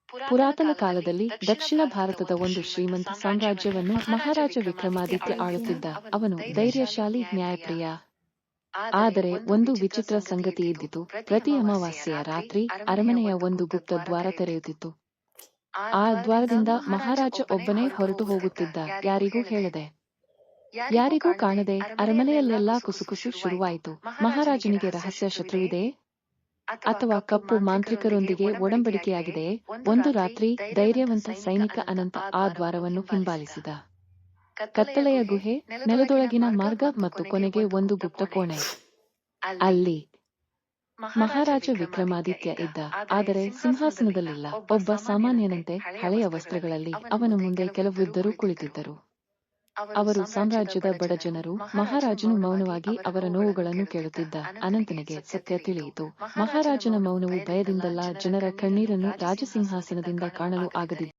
ಪುರಾತನ ಕಾಲದಲ್ಲಿ ದಕ್ಷಿಣ ಭಾರತದ ಒಂದು ಶ್ರೀಮಂತ ಸಾಮ್ರಾಜ್ಯವನ್ನು ಮಹಾರಾಜ ವಿಕ್ರಮಾದಿತ್ಯ ಆಳುತ್ತಿದ್ದ. ಅವನು ಧೈರ್ಯಶಾಲಿ, ನ್ಯಾಯಪ್ರಿಯ. ಆದರೆ ಒಂದು ವಿಚಿತ್ರ ಸಂಗತಿಯಿದ್ದಿತು. ಪ್ರತಿ ಅಮಾವಾಸ್ಯೆಯ ರಾತ್ರಿ ಅರಮನೆಯ ಒಂದು ಗುಪ್ತ ದ್ವಾರ ತೆರೆಯುತ್ತಿತ್ತು. ಆ ದ್ವಾರದಿಂದ ಮಹಾರಾಜ ಒಬ್ಬನೇ ಹೊರಟು ಹೋಗುತ್ತಿದ್ದ, ಯಾರಿಗೂ ಹೇಳದೆ, ಯಾರಿಗೂ ಕಾಣದೆ. ಅರಮನೆಯಲ್ಲೆಲ್ಲಾ ಕುಸುಕುಸು ಶುರುವಾಯಿತು. ಮಹಾರಾಜನಿಗೆ ರಹಸ್ಯ ಶತ್ರುವಿದೆಯೇ, ಅಥವಾ ಕಪ್ಪು ಮಾಂತ್ರಿಕರೊಂದಿಗೆ ಒಡಂಬಡಿಕೆಯಾಗಿದೆಯೇ? ಒಂದು ರಾತ್ರಿ ಧೈರ್ಯವಂತ ಸೈನಿಕ ಅನಂತ ಆ ದ್ವಾರವನ್ನು ಹಿಂಬಾಲಿಸಿದ. ಕತ್ತಲೆಯ ಗುಹೆ, ನೆಲದೊಳಗಿನ ಮಾರ್ಗ ಮತ್ತು ಕೊನೆಗೆ ಒಂದು ಗುಪ್ತ ಕೋಣೆ. ಅಲ್ಲಿ ಮಹಾರಾಜ ವಿಕ್ರಮಾದಿತ್ಯ ಇದ್ದ, ಆದರೆ ಸಿಂಹಾಸನದಲ್ಲಿಲ್ಲ. ಒಬ್ಬ ಸಾಮಾನ್ಯನಂತೆ ಹಳೆಯ ವಸ್ತ್ರಗಳಲ್ಲಿ ಅವನ ಮುಂದೆ ಕೆಲವು ವೃದ್ಧರು ಕುಳಿತಿದ್ದರು. ಅವರು ಸಾಮ್ರಾಜ್ಯದ ಬಡಜನರು. ಮಹಾರಾಜನು ಮೌನವಾಗಿ ಅವರ ನೋವುಗಳನ್ನು ಕೇಳುತ್ತಿದ್ದ. ಅನಂತನಿಗೆ ಸತ್ಯ ತಿಳಿಯಿತು. ಮಹಾರಾಜನ ಮೌನವು ಭಯದಿಂದಲ್ಲ, ಜನರ ಕಣ್ಣೀರನ್ನು ರಾಜಸಿಂಹಾಸನದಿಂದ ಕಾಣಲು ಆಗದಿದ್ದ